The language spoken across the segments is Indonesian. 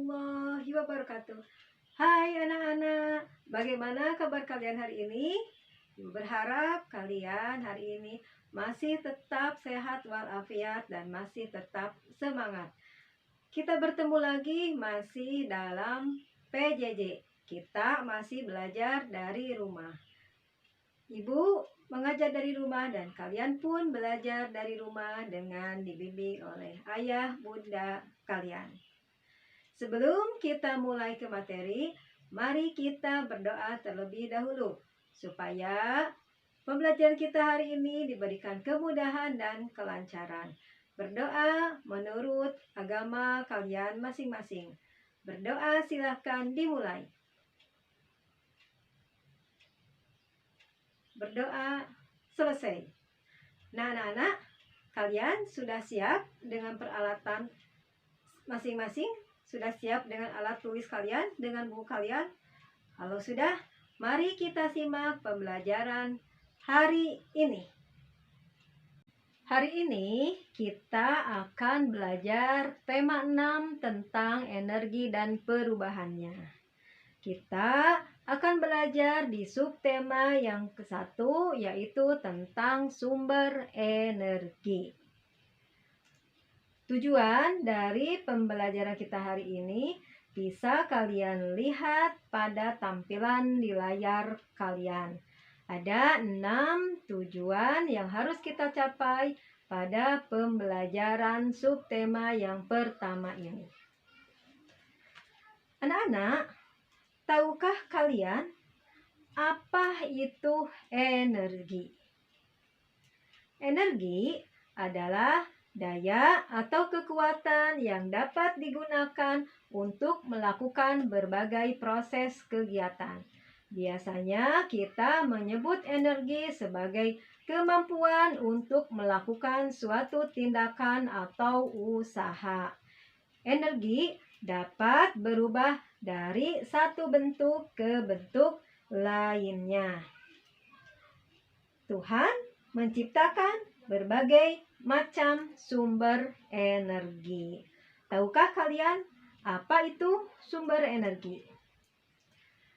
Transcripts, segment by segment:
warahmatullahi wabarakatuh. Hai anak-anak, bagaimana kabar kalian hari ini? Berharap kalian hari ini masih tetap sehat walafiat dan masih tetap semangat. Kita bertemu lagi masih dalam PJJ. Kita masih belajar dari rumah. Ibu mengajar dari rumah dan kalian pun belajar dari rumah dengan dibimbing oleh ayah bunda kalian. Sebelum kita mulai ke materi, mari kita berdoa terlebih dahulu supaya pembelajaran kita hari ini diberikan kemudahan dan kelancaran. Berdoa menurut agama kalian masing-masing. Berdoa silahkan dimulai. Berdoa selesai. Nah, anak-anak, kalian sudah siap dengan peralatan masing-masing? Sudah siap dengan alat tulis kalian, dengan buku kalian? Kalau sudah, mari kita simak pembelajaran hari ini. Hari ini kita akan belajar tema 6 tentang energi dan perubahannya. Kita akan belajar di subtema yang ke-1, yaitu tentang sumber energi. Tujuan dari pembelajaran kita hari ini bisa kalian lihat pada tampilan di layar kalian. Ada 6 tujuan yang harus kita capai pada pembelajaran subtema yang pertama ini. Anak-anak, tahukah kalian apa itu energi? Energi adalah daya atau kekuatan yang dapat digunakan untuk melakukan berbagai proses kegiatan. Biasanya kita menyebut energi sebagai kemampuan untuk melakukan suatu tindakan atau usaha. Energi dapat berubah dari satu bentuk ke bentuk lainnya. Tuhan menciptakan berbagai macam sumber energi. Tahukah kalian apa itu sumber energi?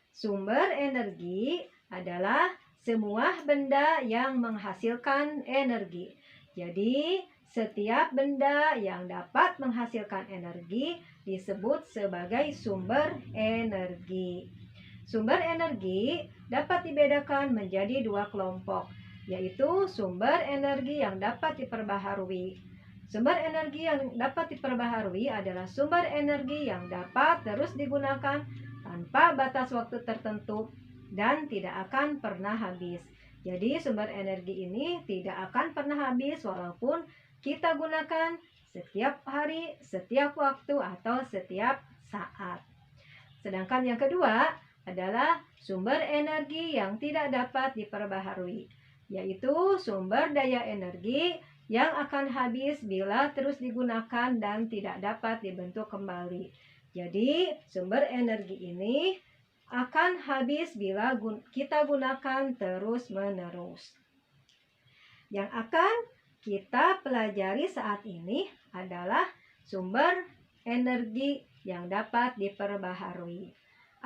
Sumber energi adalah semua benda yang menghasilkan energi. Jadi, setiap benda yang dapat menghasilkan energi disebut sebagai sumber energi. Sumber energi dapat dibedakan menjadi 2 kelompok, yaitu sumber energi yang dapat diperbaharui. Sumber energi yang dapat diperbaharui adalah sumber energi yang dapat terus digunakan tanpa batas waktu tertentu dan tidak akan pernah habis. Jadi sumber energi ini tidak akan pernah habis walaupun kita gunakan setiap hari, setiap waktu, atau setiap saat. Sedangkan yang kedua adalah sumber energi yang tidak dapat diperbaharui, yaitu sumber daya energi yang akan habis bila terus digunakan dan tidak dapat dibentuk kembali. Jadi, sumber energi ini akan habis bila kita gunakan terus-menerus. Yang akan kita pelajari saat ini adalah sumber energi yang dapat diperbaharui.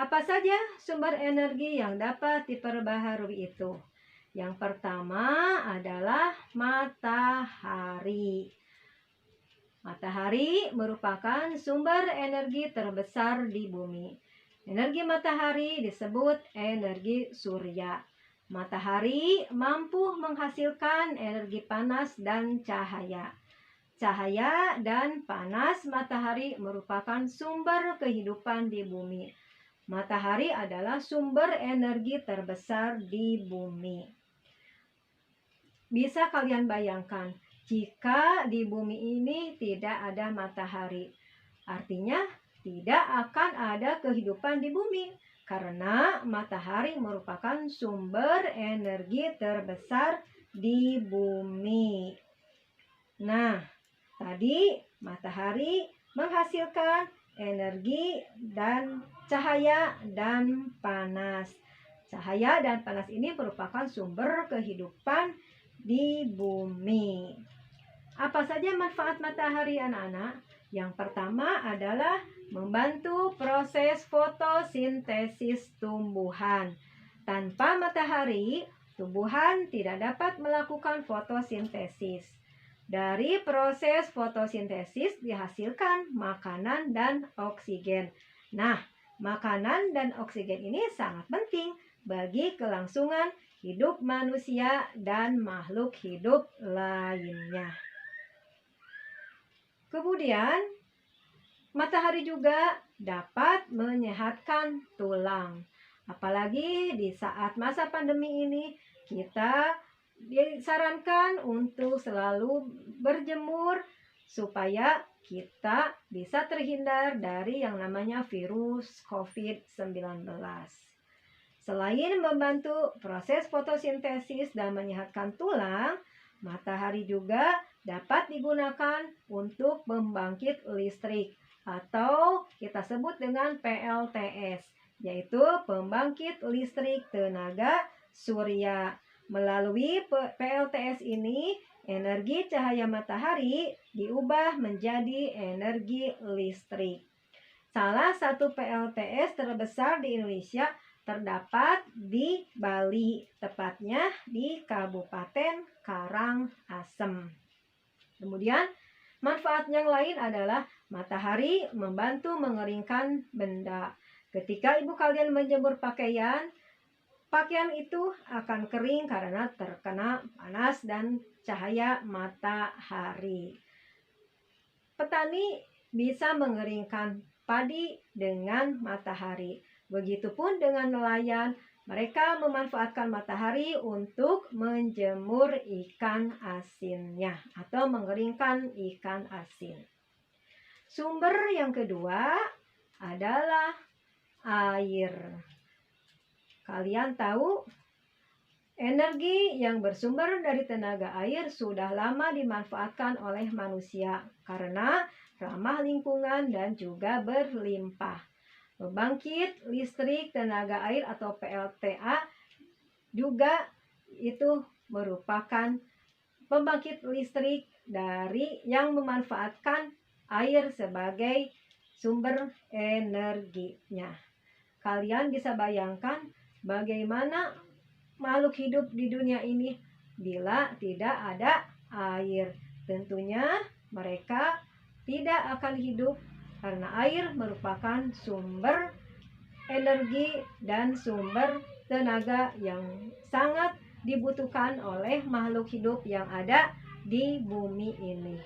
Apa saja sumber energi yang dapat diperbaharui itu? Yang pertama adalah matahari. Matahari merupakan sumber energi terbesar di bumi. Energi matahari disebut energi surya. Matahari mampu menghasilkan energi panas dan cahaya. Cahaya dan panas matahari merupakan sumber kehidupan di bumi. Matahari adalah sumber energi terbesar di bumi. Bisa kalian bayangkan, jika di bumi ini tidak ada matahari, artinya tidak akan ada kehidupan di bumi, karena matahari merupakan sumber energi terbesar di bumi. Nah, tadi matahari menghasilkan energi dan cahaya dan panas. Cahaya dan panas ini merupakan sumber kehidupan di bumi. Apa saja manfaat matahari, anak-anak? Yang pertama adalah membantu proses fotosintesis tumbuhan. Tanpa matahari, tumbuhan tidak dapat melakukan fotosintesis. Dari proses fotosintesis dihasilkan makanan dan oksigen. Nah, makanan dan oksigen ini sangat penting bagi kelangsungan hidup manusia dan makhluk hidup lainnya. Kemudian, matahari juga dapat menyehatkan tulang. Apalagi di saat masa pandemi ini, kita disarankan untuk selalu berjemur supaya kita bisa terhindar dari yang namanya virus COVID-19. Selain membantu proses fotosintesis dan menyehatkan tulang, matahari juga dapat digunakan untuk pembangkit listrik atau kita sebut dengan PLTS, yaitu pembangkit listrik tenaga surya. Melalui PLTS ini, energi cahaya matahari diubah menjadi energi listrik. Salah satu PLTS terbesar di Indonesia terdapat di Bali, tepatnya di Kabupaten Karangasem. Kemudian, manfaat yang lain adalah matahari membantu mengeringkan benda. Ketika ibu kalian menjemur pakaian itu akan kering karena terkena panas dan cahaya matahari. Petani bisa mengeringkan padi dengan matahari. Begitupun dengan nelayan, mereka memanfaatkan matahari untuk menjemur ikan asinnya atau mengeringkan ikan asin. Sumber yang kedua adalah air. Kalian tahu, energi yang bersumber dari tenaga air sudah lama dimanfaatkan oleh manusia karena ramah lingkungan dan juga berlimpah. Pembangkit listrik tenaga air atau PLTA juga itu merupakan pembangkit listrik dari yang memanfaatkan air sebagai sumber energinya. Kalian bisa bayangkan bagaimana makhluk hidup di dunia ini bila tidak ada air. Tentunya mereka tidak akan hidup karena air merupakan sumber energi dan sumber tenaga yang sangat dibutuhkan oleh makhluk hidup yang ada di bumi ini.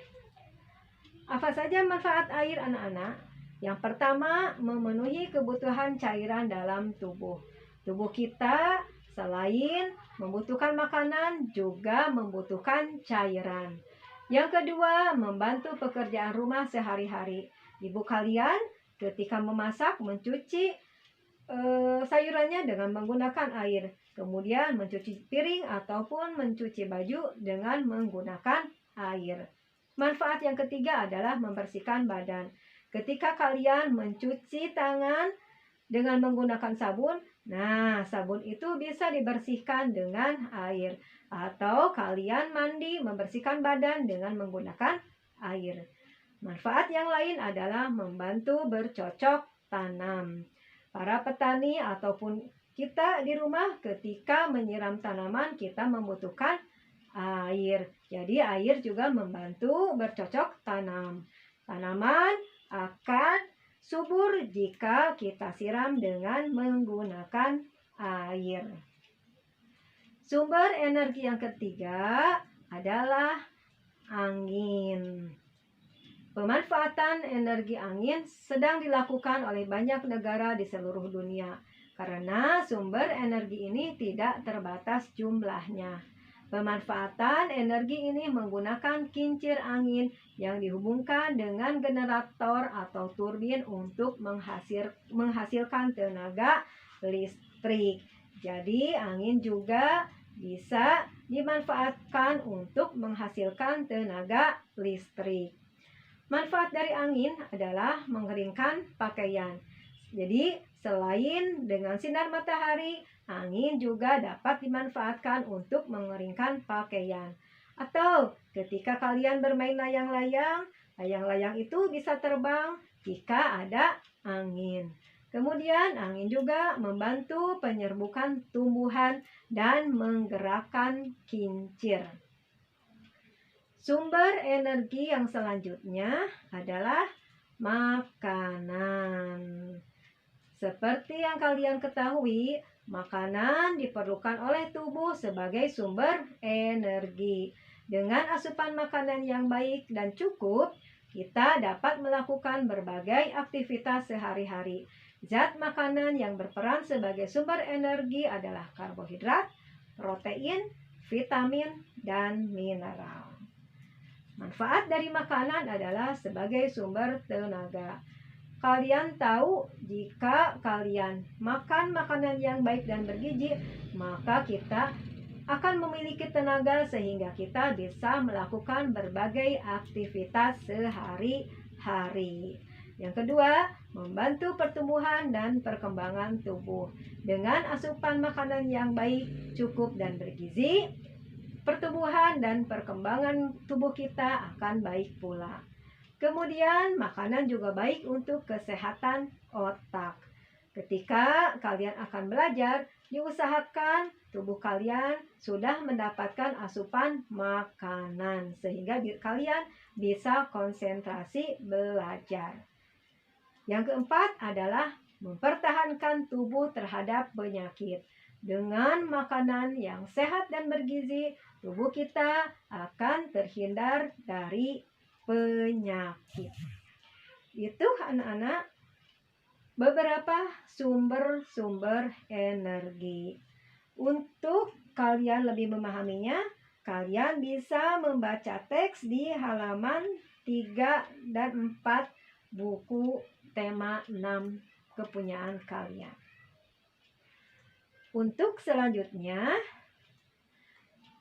Apa saja manfaat air, anak-anak? Yang pertama, memenuhi kebutuhan cairan dalam tubuh. Tubuh kita selain membutuhkan makanan, juga membutuhkan cairan. Yang kedua, membantu pekerjaan rumah sehari-hari. Ibu kalian ketika memasak, mencuci sayurannya dengan menggunakan air. Kemudian mencuci piring ataupun mencuci baju dengan menggunakan air. Manfaat yang ketiga adalah membersihkan badan. Ketika kalian mencuci tangan dengan menggunakan sabun, nah sabun itu bisa dibersihkan dengan air. Atau kalian mandi membersihkan badan dengan menggunakan air. Manfaat yang lain adalah membantu bercocok tanam. Para petani ataupun kita di rumah ketika menyiram tanaman kita membutuhkan air. Jadi air juga membantu bercocok tanam. Tanaman akan subur jika kita siram dengan menggunakan air. Sumber energi yang ketiga adalah angin. Pemanfaatan energi angin sedang dilakukan oleh banyak negara di seluruh dunia karena sumber energi ini tidak terbatas jumlahnya. Pemanfaatan energi ini menggunakan kincir angin yang dihubungkan dengan generator atau turbin untuk menghasilkan tenaga listrik. Jadi angin juga bisa dimanfaatkan untuk menghasilkan tenaga listrik. Manfaat dari angin adalah mengeringkan pakaian. Jadi, selain dengan sinar matahari, angin juga dapat dimanfaatkan untuk mengeringkan pakaian. Atau ketika kalian bermain layang-layang, layang-layang itu bisa terbang jika ada angin. Kemudian angin juga membantu penyerbukan tumbuhan dan menggerakkan kincir. Sumber energi yang selanjutnya adalah makanan. Seperti yang kalian ketahui, makanan diperlukan oleh tubuh sebagai sumber energi. Dengan asupan makanan yang baik dan cukup, kita dapat melakukan berbagai aktivitas sehari-hari. Zat makanan yang berperan sebagai sumber energi adalah karbohidrat, protein, vitamin, dan mineral. Manfaat dari makanan adalah sebagai sumber tenaga. Kalian tahu, jika kalian makan makanan yang baik dan bergizi, maka kita akan memiliki tenaga sehingga kita bisa melakukan berbagai aktivitas sehari-hari. Yang kedua, membantu pertumbuhan dan perkembangan tubuh. Dengan asupan makanan yang baik, cukup, dan bergizi, pertumbuhan dan perkembangan tubuh kita akan baik pula. Kemudian, makanan juga baik untuk kesehatan otak. Ketika kalian akan belajar, diusahakan tubuh kalian sudah mendapatkan asupan makanan sehingga kalian bisa konsentrasi belajar. Yang keempat adalah mempertahankan tubuh terhadap penyakit. Dengan makanan yang sehat dan bergizi, tubuh kita akan terhindar dari penyakit. Itu anak-anak beberapa sumber-sumber energi. Untuk kalian lebih memahaminya, kalian bisa membaca teks di halaman 3 dan 4 buku tema 6 kepunyaan kalian. Untuk selanjutnya,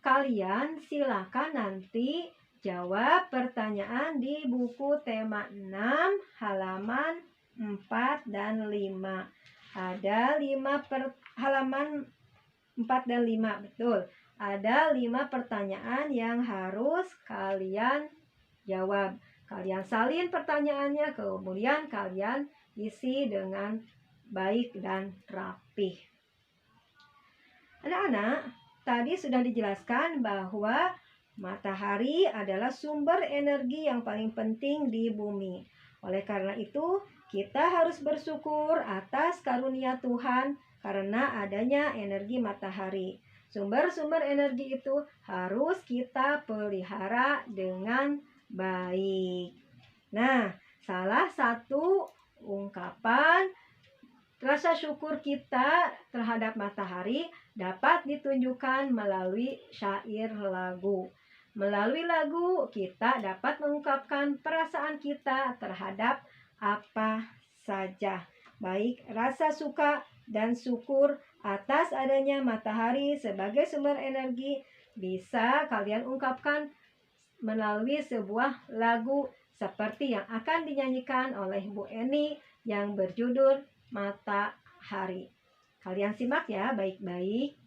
kalian silakan nanti jawab pertanyaan di buku tema 6 halaman 4 dan 5. Ada 5 halaman 4 dan 5, betul. Ada 5 pertanyaan yang harus kalian jawab. Kalian salin pertanyaannya, kemudian kalian isi dengan baik dan rapih. Anak-anak, tadi sudah dijelaskan bahwa matahari adalah sumber energi yang paling penting di bumi. Oleh karena itu, kita harus bersyukur atas karunia Tuhan karena adanya energi matahari. Sumber-sumber energi itu harus kita pelihara dengan baik. Nah, salah satu ungkapan rasa syukur kita terhadap matahari dapat ditunjukkan melalui syair lagu. Melalui lagu, kita dapat mengungkapkan perasaan kita terhadap apa saja, baik rasa suka dan syukur atas adanya matahari sebagai sumber energi bisa kalian ungkapkan melalui sebuah lagu seperti yang akan dinyanyikan oleh Bu Eni yang berjudul Matahari. Kalian simak ya baik-baik.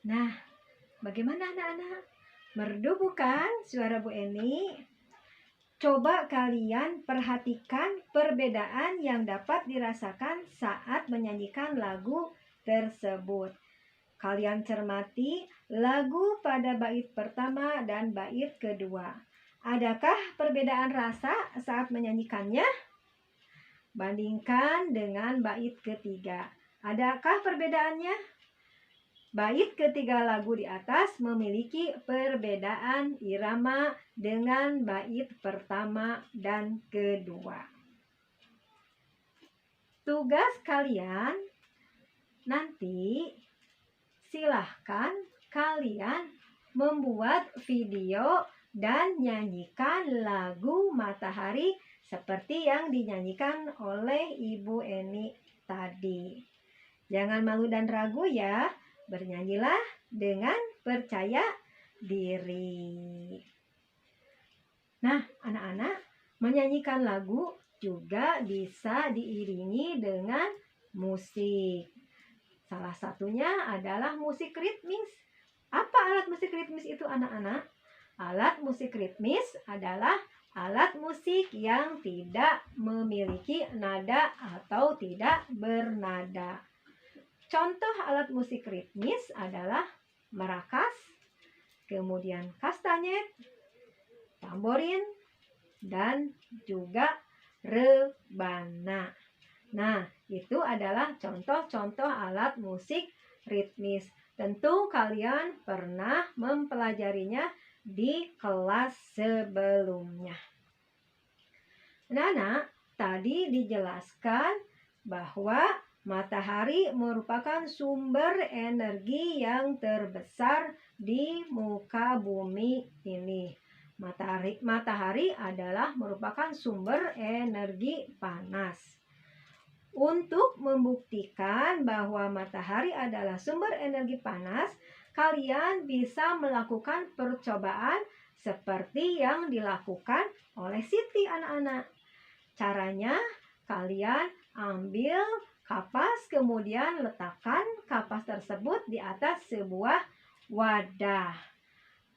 Nah, bagaimana anak-anak? Merdu bukan suara Bu Eni? Coba kalian perhatikan perbedaan yang dapat dirasakan saat menyanyikan lagu tersebut. Kalian cermati lagu pada bait pertama dan bait kedua. Adakah perbedaan rasa saat menyanyikannya? Bandingkan dengan bait ketiga. Adakah perbedaannya? Bait ketiga lagu di atas memiliki perbedaan irama dengan bait pertama dan kedua. Tugas kalian nanti silahkan kalian membuat video dan nyanyikan lagu Matahari seperti yang dinyanyikan oleh Ibu Eni tadi. Jangan malu dan ragu ya. Bernyanyilah dengan percaya diri. Nah, anak-anak, menyanyikan lagu juga bisa diiringi dengan musik. Salah satunya adalah musik ritmis. Apa alat musik ritmis itu, anak-anak? Alat musik ritmis adalah alat musik yang tidak memiliki nada atau tidak bernada. Contoh alat musik ritmis adalah marakas, kemudian kastanyet, tamborin, dan juga rebana. Nah, itu adalah contoh-contoh alat musik ritmis. Tentu kalian pernah mempelajarinya di kelas sebelumnya. Nah, tadi dijelaskan bahwa matahari merupakan sumber energi yang terbesar di muka bumi ini. Matahari adalah merupakan sumber energi panas. Untuk membuktikan bahwa matahari adalah sumber energi panas, kalian bisa melakukan percobaan seperti yang dilakukan oleh Siti, anak-anak. Caranya, kalian ambil kapas, kemudian letakkan kapas tersebut di atas sebuah wadah.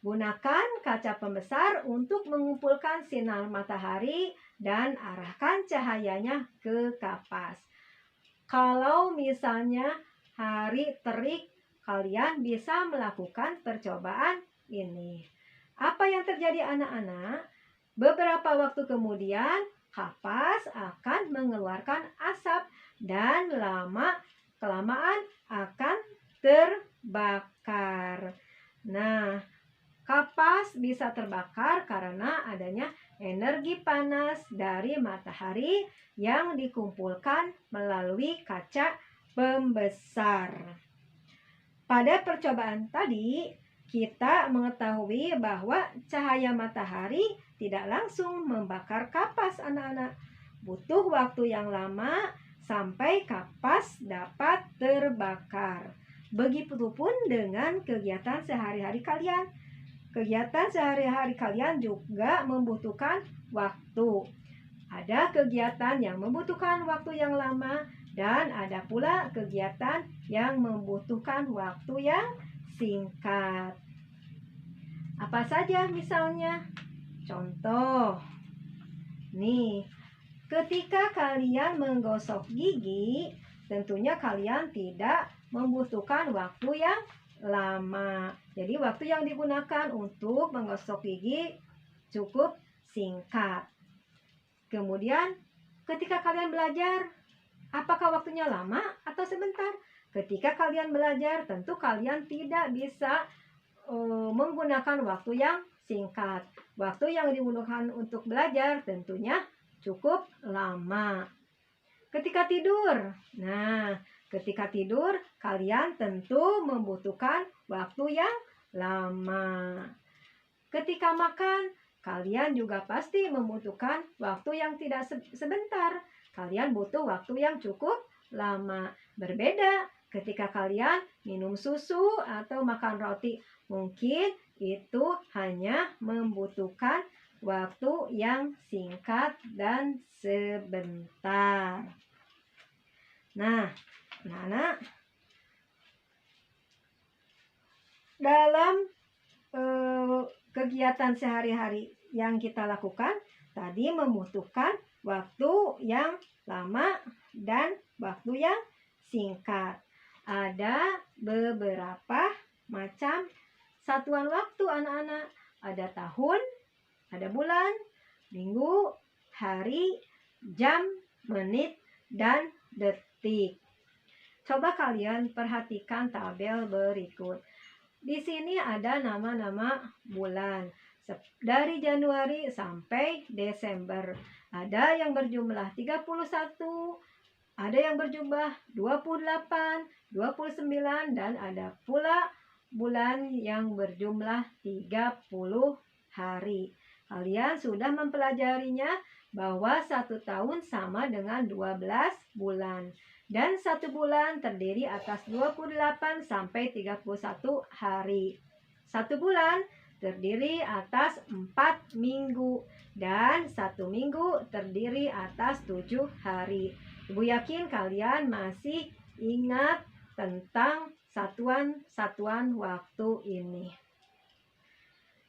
Gunakan kaca pembesar untuk mengumpulkan sinar matahari dan arahkan cahayanya ke kapas. Kalau misalnya hari terik, kalian bisa melakukan percobaan ini. Apa yang terjadi, anak-anak? Beberapa waktu kemudian, kapas akan mengeluarkan asap dan lama-kelamaan akan terbakar. Nah, kapas bisa terbakar karena adanya energi panas dari matahari yang dikumpulkan melalui kaca pembesar. Pada percobaan tadi, kita mengetahui bahwa cahaya matahari tidak langsung membakar kapas, anak-anak. Butuh waktu yang lama sampai kapas dapat terbakar. Begitupun dengan kegiatan sehari-hari kalian. Kegiatan sehari-hari kalian juga membutuhkan waktu. Ada kegiatan yang membutuhkan waktu yang lama dan ada pula kegiatan yang membutuhkan waktu yang singkat. Apa saja misalnya? Contoh. Nih, ketika kalian menggosok gigi, tentunya kalian tidak membutuhkan waktu yang lama. Jadi waktu yang digunakan untuk menggosok gigi cukup singkat. Kemudian ketika kalian belajar, apakah waktunya lama atau sebentar? Ketika kalian belajar, tentu kalian tidak bisa menggunakan waktu yang singkat. Waktu yang digunakan untuk belajar tentunya cukup lama. Ketika tidur, ketika tidur kalian tentu membutuhkan waktu yang lama. Ketika makan, kalian juga pasti membutuhkan waktu yang tidak sebentar. Kalian butuh waktu yang cukup lama. Berbeda ketika kalian minum susu atau makan roti. Mungkin itu hanya membutuhkan waktu yang singkat dan sebentar. Nah, anak-anak, dalam kegiatan sehari-hari yang kita lakukan tadi membutuhkan waktu yang lama dan waktu yang singkat. Ada beberapa macam satuan waktu anak-anak. Ada tahun, ada bulan, minggu, hari, jam, menit, dan detik. Coba kalian perhatikan tabel berikut. Di sini ada nama-nama bulan. Dari Januari sampai Desember. Ada yang berjumlah 31, ada yang berjumlah 28, 29, dan ada pula bulan yang berjumlah 30 hari. Kalian sudah mempelajarinya bahwa 1 tahun sama dengan 12 bulan. Dan 1 bulan terdiri atas 28 sampai 31 hari. 1 bulan terdiri atas 4 minggu. Dan 1 minggu terdiri atas 7 hari. Ibu yakin kalian masih ingat tentang satuan-satuan waktu ini.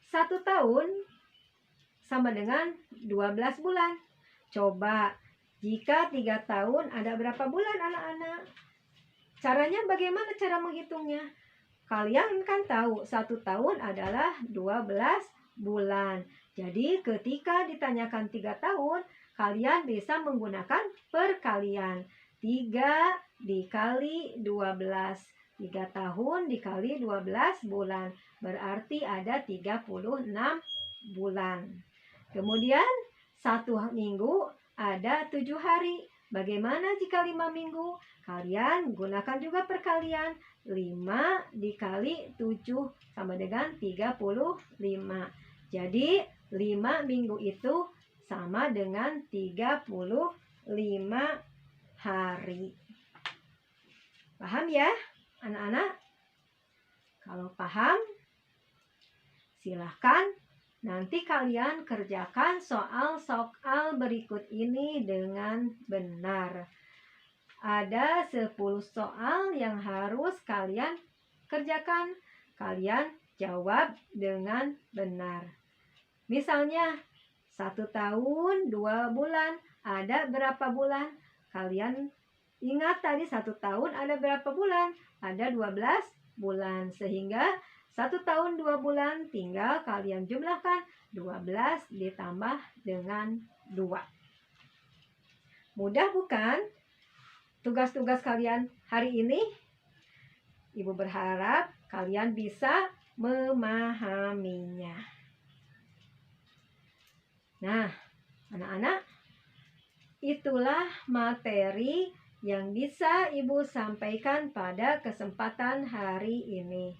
1 tahun sama dengan 12 bulan. Coba, jika 3 tahun ada berapa bulan anak-anak? Caranya bagaimana cara menghitungnya? Kalian kan tahu 1 tahun adalah 12 bulan. Jadi ketika ditanyakan 3 tahun, kalian bisa menggunakan perkalian. 3 dikali 12. 3 tahun dikali 12 bulan. Berarti ada 36 bulan. Kemudian 1 minggu ada 7 hari. Bagaimana jika 5 minggu? Kalian gunakan juga perkalian. 5 dikali 7 sama dengan 35. Jadi 5 minggu itu sama dengan 35 hari. Paham ya anak-anak? Kalau paham, silahkan nanti kalian kerjakan soal-soal berikut ini dengan benar. Ada 10 soal yang harus kalian kerjakan. Kalian jawab dengan benar. Misalnya 1 tahun 2 bulan. Ada berapa bulan? Kalian ingat tadi 1 tahun ada berapa bulan? Ada 12 bulan. Sehingga 1 tahun 2 bulan tinggal kalian jumlahkan 12 ditambah dengan 2. Mudah bukan tugas-tugas kalian hari ini? Ibu berharap kalian bisa memahaminya. Nah, anak-anak, itulah materi yang bisa Ibu sampaikan pada kesempatan hari ini.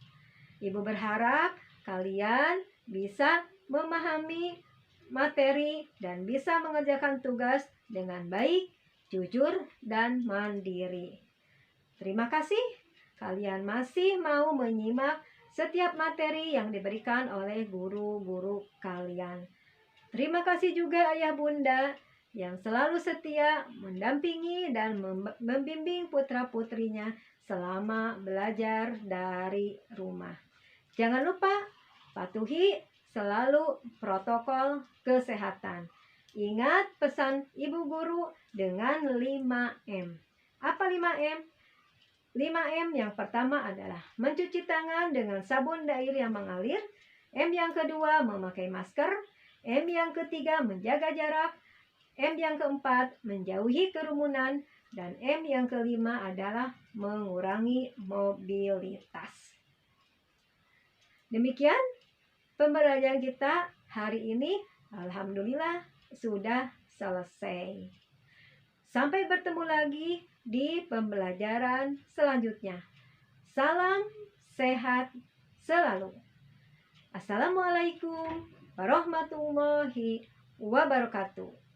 Ibu berharap kalian bisa memahami materi dan bisa mengerjakan tugas dengan baik, jujur, dan mandiri. Terima kasih kalian masih mau menyimak setiap materi yang diberikan oleh guru-guru kalian. Terima kasih juga Ayah Bunda yang selalu setia mendampingi dan membimbing putra-putrinya selama belajar dari rumah. Jangan lupa patuhi selalu protokol kesehatan. Ingat pesan Ibu Guru dengan 5M. Apa 5M? 5M yang pertama adalah mencuci tangan dengan sabun dan air yang mengalir. M yang kedua memakai masker. M yang ketiga menjaga jarak. M yang keempat menjauhi kerumunan. Dan M yang kelima adalah mengurangi mobilitas. Demikian pembelajaran kita hari ini. Alhamdulillah sudah selesai. Sampai bertemu lagi di pembelajaran selanjutnya. Salam sehat selalu. Assalamualaikum warahmatullahi wabarakatuh.